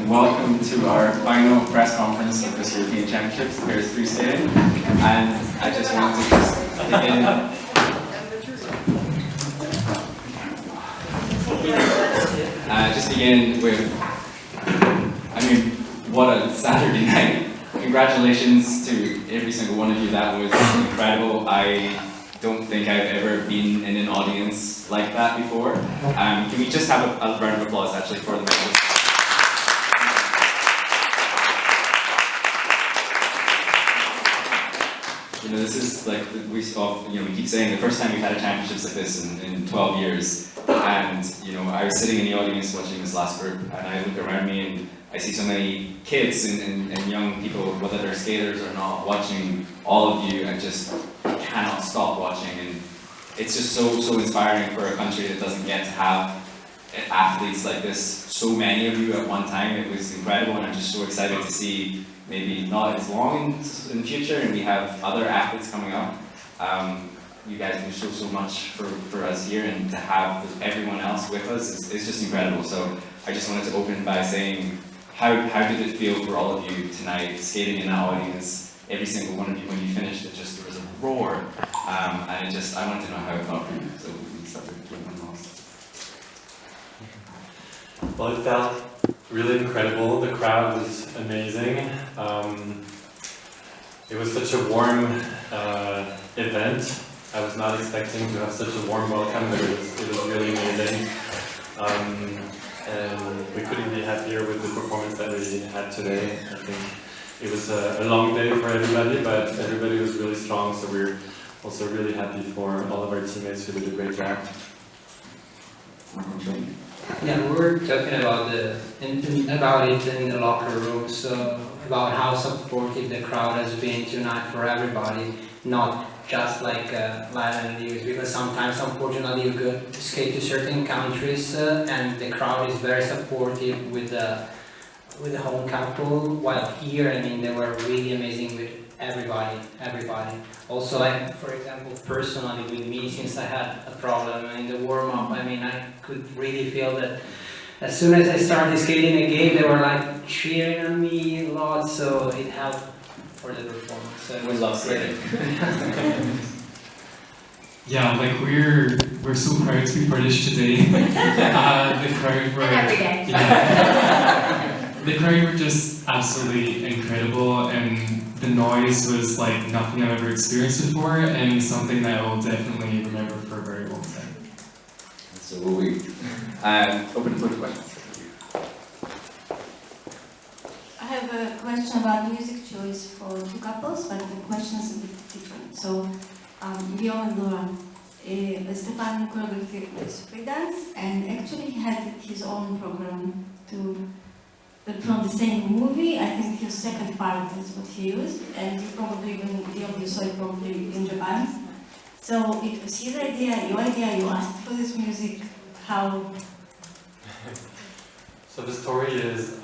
and welcome to our final press conference of this European Championships, Pairs 3 skating. And I just want to begin with, I mean, what a Saturday night. Congratulations to every single one of you, that was incredible. I don't think I've ever been in an audience like that before. Can we just have a round of applause actually for the medalists? You know, this is like, we keep saying the first time we've had a championships like this in 12 years. And, you know, I was sitting in the audience watching this last group, and I look around me and I see so many kids and young people, whether they're skaters or not, watching all of you and just cannot stop watching. And it's just so inspiring for a country that doesn't get to have athletes like this, so many of you at one time. It was incredible, and I'm just so excited to see maybe not as long in the future, and we have other athletes coming up. You guys do so much for us here, and to have everyone else with us is just incredible. So I just wanted to open by saying, how did it feel for all of you tonight, skating in that audience? Every single one of you, when you finished, there was a roar, and I wanted to know how it felt for you. So we can start with Guillaume. Well, it felt really incredible. The crowd was amazing. It was such a warm event. I was not expecting to have such a warm welcome, but it was really amazing. And we couldn't be happier with the performance that we had today. I think it was a long day for everybody, but everybody was really strong, so we're also really happy for all of our teammates who did a great job. Yeah, we were talking about it in the locker room, so about how supportive the crowd has been tonight for everybody, not just like Lilah and Lilah, because sometimes, unfortunately, you go to skate to certain countries and the crowd is very supportive with the home couple, while here, I mean, they were really amazing with everybody. Also, like, for example, personally with me, since I had a problem in the warm-up, I mean, I could really feel that as soon as I started skating again, they were like cheering on me a lot, so it helped for the performance. So we love skating. Yeah, like we're so proud to be British today. The crowd were every day. Yeah, the crowd were just absolutely incredible, and the noise was like nothing I've ever experienced before, and something that I will definitely remember for a very long time. So will we. Open for questions. I have a question about music choice for two couples, but the question is a bit different. So, Guillaume and Laurence, Stefan choreographed this free dance, and actually he had his own program from the same movie. I think his second part is what he used, and you probably, Guillaume, you saw it probably in Japan. So it was his idea, your idea, you asked for this music, how? So the story is,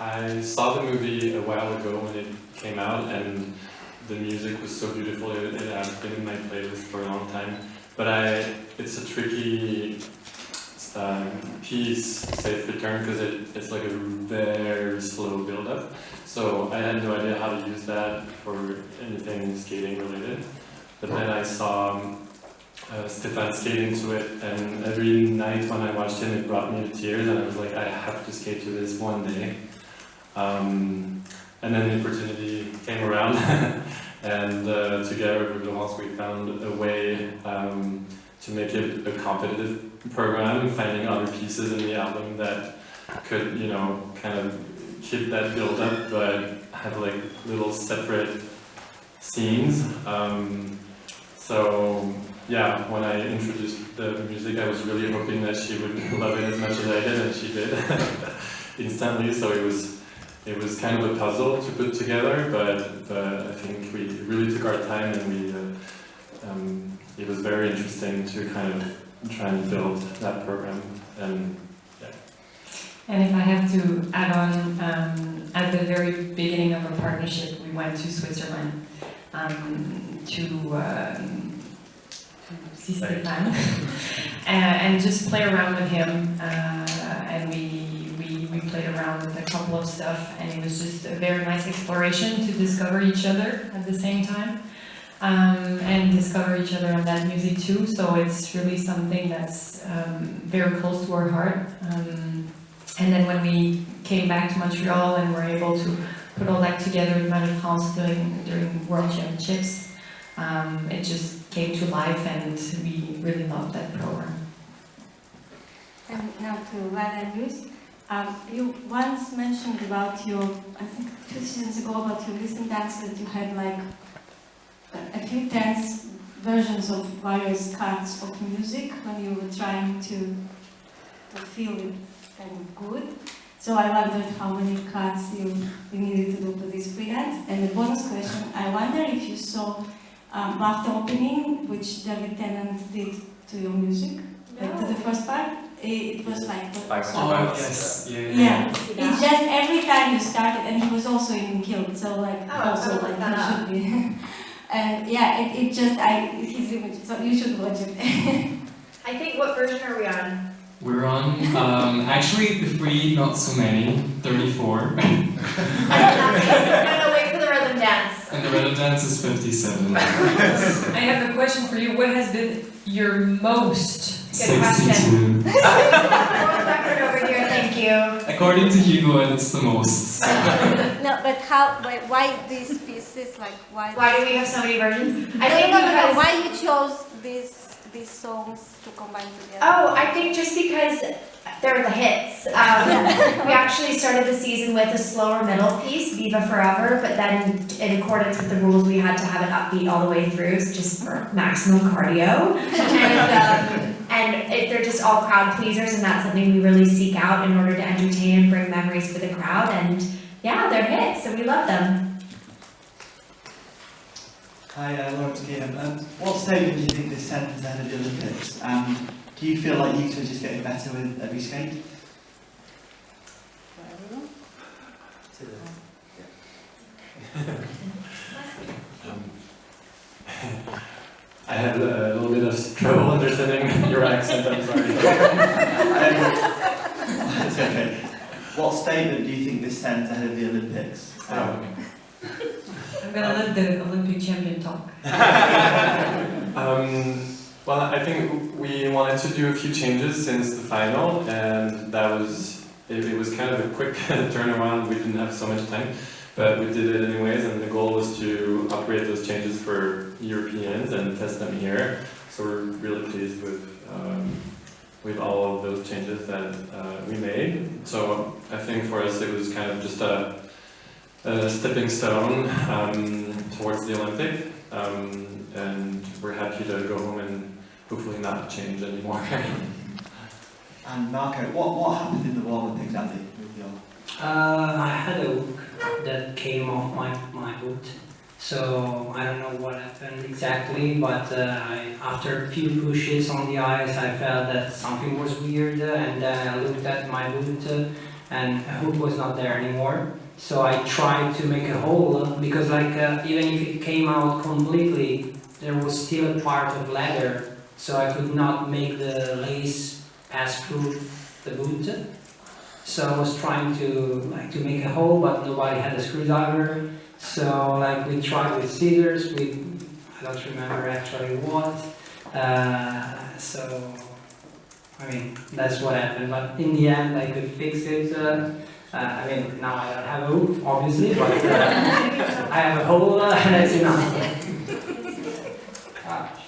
I saw the movie a while ago when it came out, and the music was so beautiful. It has been in my playlist for a long time. But it's a tricky piece, Safe Return, because it's like a very slow build-up. So I had no idea how to use that for anything skating related. But then I saw Stefan skating to it, and every night when I watched him, it brought me to tears, and I was like, I have to skate to this one day. And then the opportunity came around, and together with Laurence, we found a way to make it a competitive program, finding other pieces in the album that could, you know, kind of keep that build up, but have like little separate scenes. So yeah, when I introduced the music, I was really hoping that she would love it as much as I did, and she did instantly. So it was kind of a puzzle to put together, but I think we really took our time, and it was very interesting to kind of try and build that program. And yeah. And if I have to add on, at the very beginning of our partnership, we went to Switzerland to see Stefan and just play around with him, and we played around with a couple of stuff, and it was just a very nice exploration to discover each other at the same time, and discover each other on that music too. So it's really something that's very close to our heart. And then when we came back to Montreal and were able to put all that together in Mal de France during World Championships, it just came to life, and we really loved that program. And now to Lilah and Luis. You once mentioned about your, I think 2 seasons ago, about your listening dance, that you had like a few dance versions of various cuts of music when you were trying to feel it and good. So I wondered how many cuts you needed to do for this freelance. And the bonus question, I wonder if you saw After Opening, which David Tennant did to your music, like to the first part. It was like... Oh, yes. Yeah. It's just every time you started, and he was also even killed, so like, also like, he should be. And yeah, it just, his image, so you should watch it. I think, what version are we on? We're on, actually, the free, not so many, 34. No, wait for the rhythm dance. And the rhythm dance is 57. I have a question for you. What has been your most... Good question. 62. World record over here, thank you. According to Hugo, it's the most. No, but why these pieces, like why? Why do we have so many versions? I think because why you chose these songs to combine together? Oh, I think just because they're the hits. We actually started the season with a slower middle piece, Viva Forever, but then in accordance with the rules, we had to have it upbeat all the way through, just for maximum cardio. And they're just all crowd pleasers, and that's something we really seek out in order to entertain and bring memories for the crowd. And yeah, they're hits, so we love them. Hi, Laurence, Guillaume. What statement do you think this sends ahead of the Olympics? And do you feel like you two are just getting better with every skate? I had a little bit of trouble understanding your accent, I'm sorry. It's okay. What statement do you think this sends ahead of the Olympics? I'm gonna let the Olympic champion talk. Well, I think we wanted to do a few changes since the final, and that was, it was kind of a quick turnaround. We didn't have so much time, but we did it anyways, and the goal was to upgrade those changes for Europeans and test them here. So we're really pleased with all of those changes that we made. So I think for us it was kind of just a stepping stone towards the Olympic, and we're happy to go home and hopefully not change anymore. And Marco, what happened in the warm-up exactly with your... I had a hook that came off my boot, so I don't know what happened exactly, but after a few pushes on the ice I felt that something was weird, and then I looked at my boot and a hook was not there anymore. So I tried to make a hole, because like even if it came out completely, there was still a part of leather, so I could not make the lace pass through the boot. So I was trying to make a hole, but nobody had a screwdriver. So like we tried with scissors, I don't remember actually what. So I mean that's what happened. But in the end, I could fix it. I mean now I don't have a hoop, obviously, but I have a hole, and that's enough.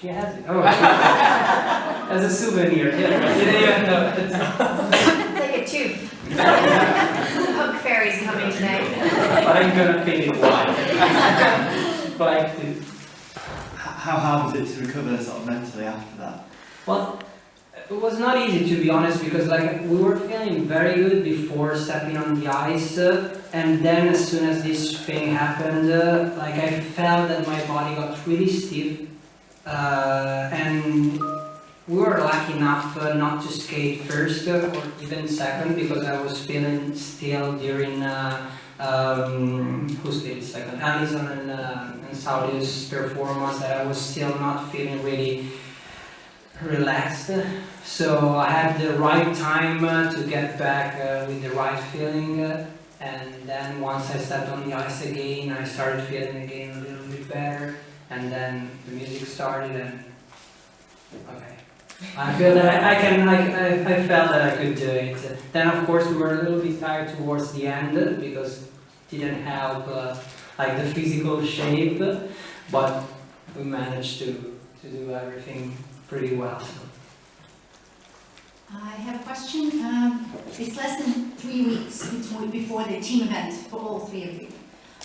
She has it. Oh, as a souvenir. Yeah, you didn't even know. It's like a tube. Hook fairy's coming today. But I'm gonna paint it white. Black too. How hard was it to recover sort of mentally after that? Well, it was not easy to be honest, because like we were feeling very good before stepping on the ice, and then as soon as this thing happened, like I felt that my body got really stiff, and we were lucky enough not to skate first or even second, because I was feeling still during who skated second? Alison and Saudi's performance, that I was still not feeling really relaxed. So I had the right time to get back with the right feeling. And then once I stepped on the ice again, I started feeling again a little bit better. And then the music started and okay. I feel that I felt that I could do it. Then of course we were a little bit tired towards the end because it didn't help like the physical shape, but we managed to do everything pretty well. So. I have a question. It's less than 3 weeks before the team event for all three of you.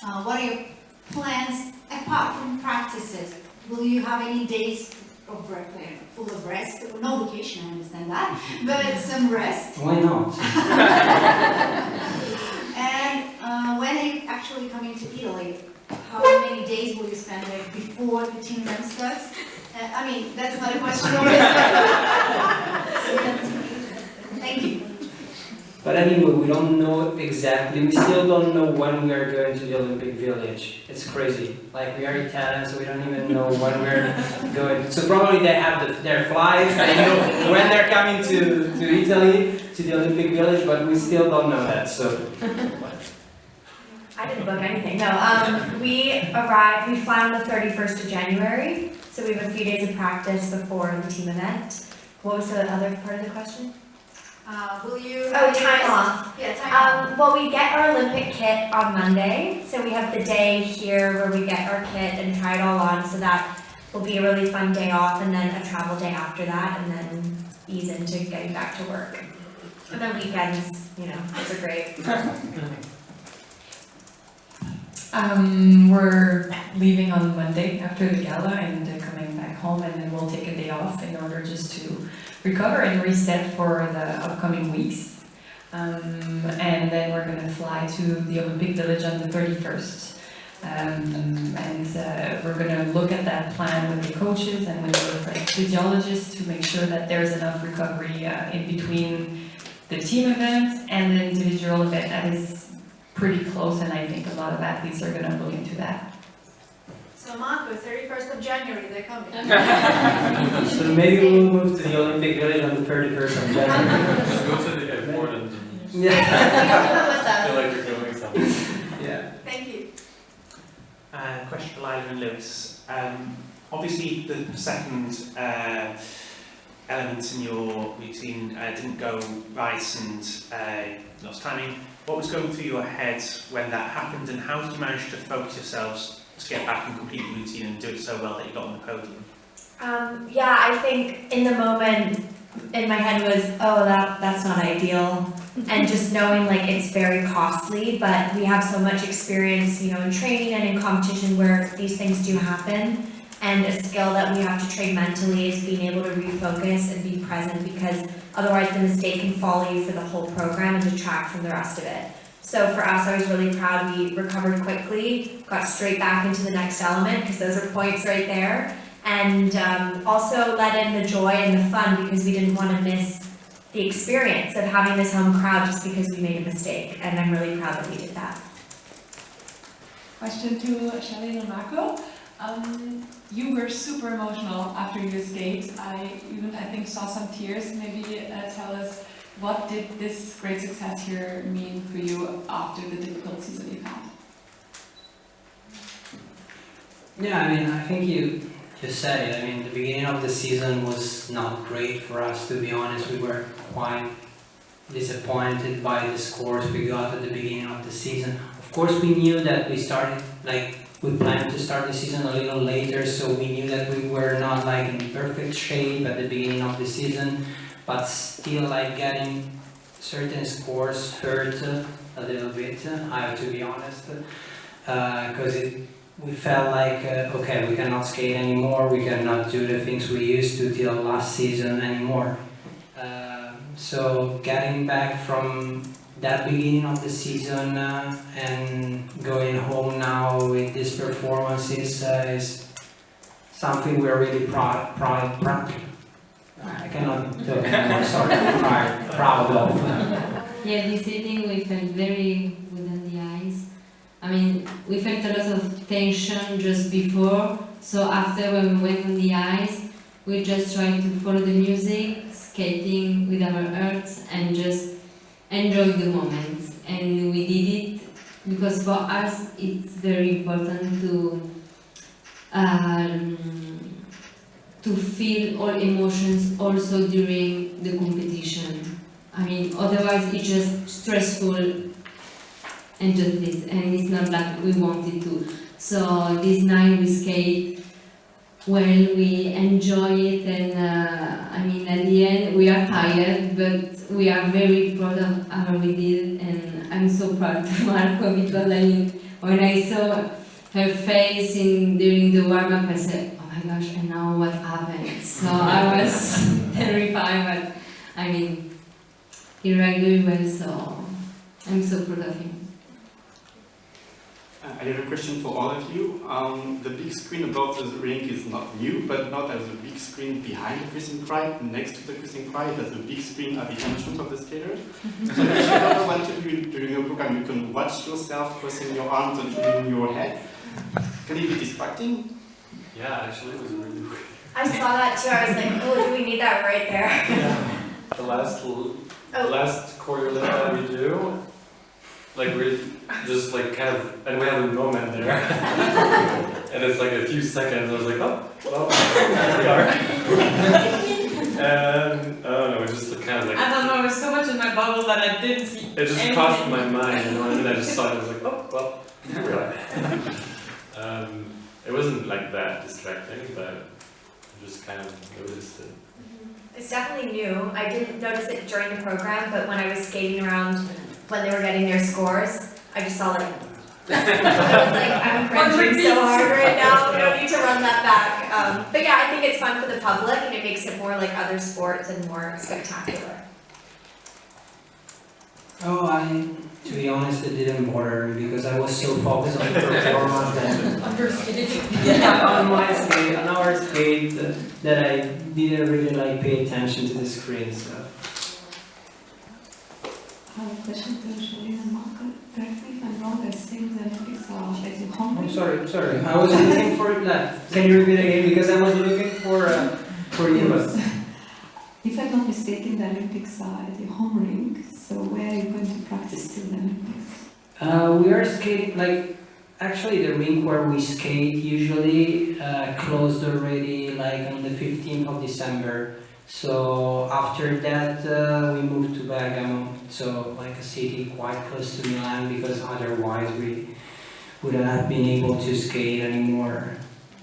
What are your plans apart from practices? Will you have any days of full of rest? No vacation, I understand that, but some rest. Why not? And when are you actually coming to Italy? How many days will you spend there before the team event starts? I mean, that's not a question. Thank you. But anyway, we don't know exactly, we still don't know when we are going to the Olympic Village. It's crazy. Like, we are Italian, so we don't even know when we're going. So probably they have their flights, they know when they're coming to Italy, to the Olympic Village, but we still don't know that, so. I didn't book anything, no. We fly on the 31st of January, so we have a few days of practice before the team event. What was the other part of the question? Will you... Oh, time off. Yeah, time off. Well, we get our Olympic kit on Monday, so we have the day here where we get our kit and try it all on, so that will be a really fun day off, and then a travel day after that, and then ease into getting back to work. And then weekends, you know, those are great. We're leaving on Monday after the gala and coming back home, and then we'll take a day off in order just to recover and reset for the upcoming weeks. And then we're going to fly to the Olympic Village on the 31st. We're going to look at that plan with the coaches and with the physiologists to make sure that there's enough recovery in between the team event and the individual event. That is pretty close, and I think a lot of athletes are going to look into that. So Marco, 31st of January, they're coming. So maybe we'll move to the Olympic Village on the 31st of January. Just go to the airport and Yeah. feel like you're going somewhere. Yeah. Thank you. Question for Lilah and Lewis. Obviously, the second element in your routine didn't go right and lost timing. What was going through your head when that happened, and how did you manage to focus yourselves to get back and complete the routine and do it so well that you got on the podium? Yeah, I think in the moment, in my head was, oh, that's not ideal. And just knowing like it's very costly, but we have so much experience, you know, in training and in competition where these things do happen. And a skill that we have to train mentally is being able to refocus and be present, because otherwise the mistake can follow you for the whole program and detract from the rest of it. So for us, I was really proud we recovered quickly, got straight back into the next element, because those are points right there. And also let in the joy and the fun, because we didn't want to miss the experience of having this home crowd just because we made a mistake. And I'm really proud that we did that. Question to Charlene and Marco. You were super emotional after your skate. I think saw some tears. Maybe tell us, what did this great success here mean for you after the difficult season you've had? Yeah, I mean, I think you said it. I mean, the beginning of the season was not great for us, to be honest. We were quite disappointed by the scores we got at the beginning of the season. Of course, we knew that we planned to start the season a little later, so we knew that we were not like in perfect shape at the beginning of the season, but still like getting certain scores hurt a little bit, I have to be honest, because we felt like, okay, we cannot skate anymore, we cannot do the things we used to till last season anymore. So getting back from that beginning of the season and going home now with these performances is something we're really proud. I cannot talk anymore, sorry, proud of. Yeah, this evening we felt very good on the ice. I mean, we felt a lot of tension just before, so after when we went on the ice, we just try to follow the music, skating with our hearts, and just enjoy the moment. And we did it because for us it's very important to feel all emotions also during the competition. I mean, otherwise it's just stressful and just this, and it's not like we wanted to. So this night we skate well, we enjoy it, and I mean, at the end we are tired, but we are very proud of how we did, and I'm so proud of Marco because I mean, when I saw her face during the warm-up, I said, oh my gosh, and now what happened? So I was terrified, but I mean, he ran very well, so I'm so proud of him. I have a question for all of you. The big screen above the rink is not new, but now there's a big screen behind the Christine Cry, next to the Christine Cry, there's a big screen at the entrance of the skaters. So if you ever want to do during a program, you can watch yourself crossing your arms and turning your head. Can it be distracting? Yeah, actually it was really weird. I saw that too. I was like, oh, do we need that right there? Yeah. The last choreo that we do, like we're just like kind of, and we have a moment there, and it's like a few seconds. I was like, oh, well, here we are. And I don't know, it just kind of like. I don't know, it was so much in my bubble that I didn't see. It just crossed my mind, you know what I mean? I just saw it. I was like, oh, well, here we are. It wasn't like that distracting, but I just kind of noticed it. It's definitely new. I didn't notice it during the program, but when I was skating around when they were getting their scores, I just saw like, I was like, I'm cringing so hard right now, we don't need to run that back. But yeah, I think it's fun for the public and it makes it more like other sports and more spectacular. Oh, to be honest, it didn't bother me because I was so focused on the performance that on my skate, on our skate, that I didn't really like pay attention to the screen. So. I have a question to Charlene and Marco. Correct me if I'm wrong, I think the Olympics are at your home. I'm sorry. I was looking for that. Can you repeat again? Because I was looking for you. If I'm not mistaken, the Olympics are at your home rink. So where are you going to practice till the Olympics? We are skating, like, actually the rink where we skate usually closed already like on the 15th of December. So after that we moved to Bergamo, so like a city quite close to Milan, because otherwise we wouldn't have been able to skate anymore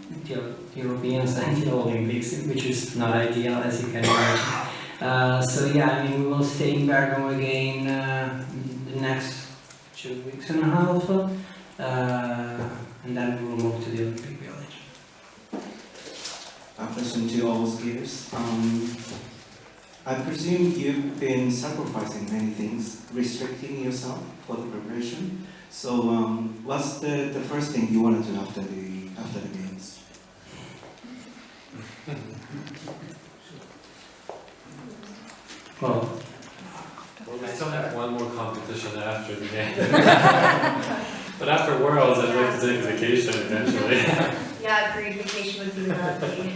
until Europeans and the Olympics, which is not ideal, as you can imagine. So yeah, I mean, we will stay in Bergamo again the next 2 weeks and a half, and then we will move to the Olympic Village. A question to all skiers. I presume you've been sacrificing many things, restricting yourself for the preparation. So what's the first thing you want to do after the games? Well, we still have one more competition after the game. But after Worlds, I'd like to take vacation eventually. Yeah, agreed, vacation would be lovely.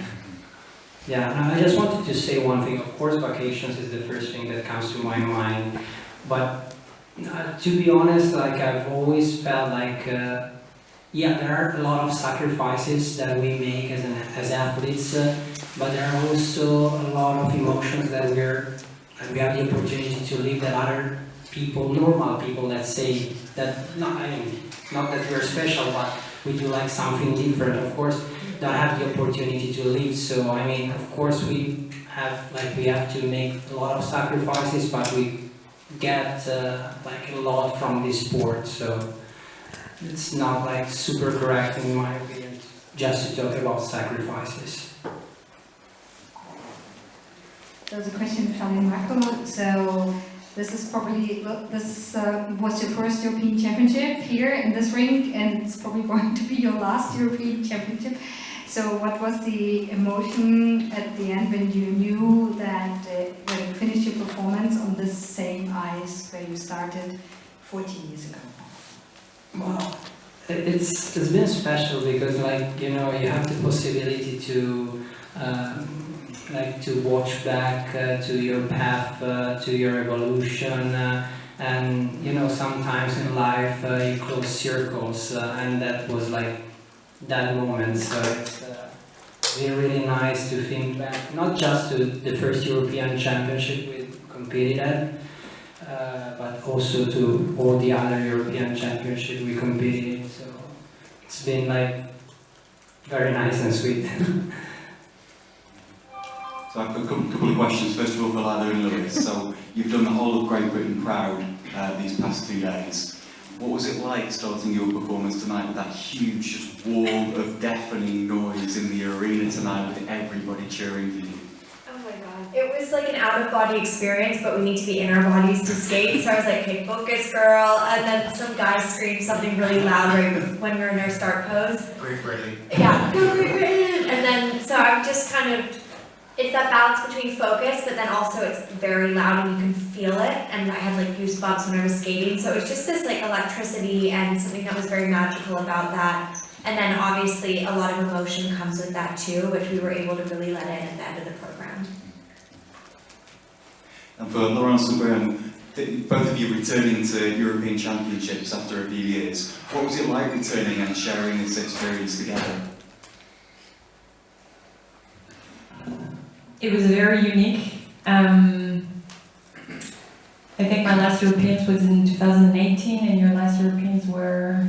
Yeah, I just wanted to say one thing. Of course, vacations is the first thing that comes to my mind. But to be honest, like I've always felt like, yeah, there are a lot of sacrifices that we make as athletes, but there are also a lot of emotions that we have the opportunity to live that other people, normal people, let's say, that not that we're special, but we do like something different, of course, don't have the opportunity to live. So I mean, of course we have to make a lot of sacrifices, but we get like a lot from this sport. So it's not like super correct in my opinion just to talk about sacrifices. There's a question from Marco. So this is probably, was your first European Championship here in this rink, and it's probably going to be your last European Championship. So what was the emotion at the end when you knew that when you finished your performance on this same ice where you started 14 years ago? Wow. It's been special because, like, you know, you have the possibility to like to watch back to your path, to your evolution, and you know, sometimes in life you close circles, and that was like that moment. So it's really nice to think back, not just to the first European Championship we competed at, but also to all the other European Championships we competed in. So it's been like very nice and sweet. So I've got a couple of questions. First of all, for Lilah and Laurence. So you've done the whole of Great Britain proud these past 2 days. What was it like starting your performance tonight with that huge just wall of deafening noise in the arena tonight with everybody cheering for you? Oh my god. It was like an out-of-body experience, but we need to be in our bodies to skate. So I was like, okay, focus, girl. And then some guy screamed something really loud right when we were in our start pose. Great Britain. Yeah, go Great Britain! And then, so I'm just kind of, it's that balance between focus, but then also it's very loud and you can feel it. And I had like goosebumps when I was skating. So it's just this like electricity and something that was very magical about that. And then obviously a lot of emotion comes with that too, which we were able to really let in at the end of the program. And for Laurence and Guillaume, both of you returning to European Championships after a few years, what was it like returning and sharing this experience together? It was very unique. I think my last Europeans was in 2018 and your last Europeans were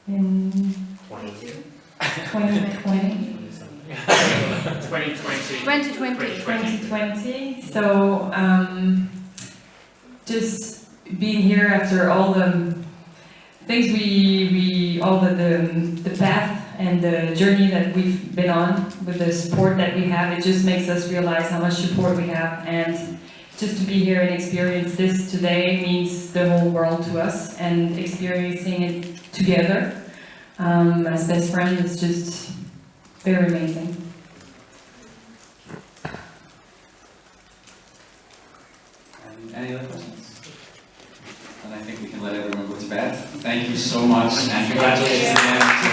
in 22. 2020. 2020. So just being here after all the things all the path and the journey that we've been on with the support that we have, it just makes us realize how much support we have, and just to be here and experience this today means the whole world to us, and experiencing it together as best friends is just very amazing. Any other questions? And I think we can let everyone go to bed. Thank you so much, and congratulations again.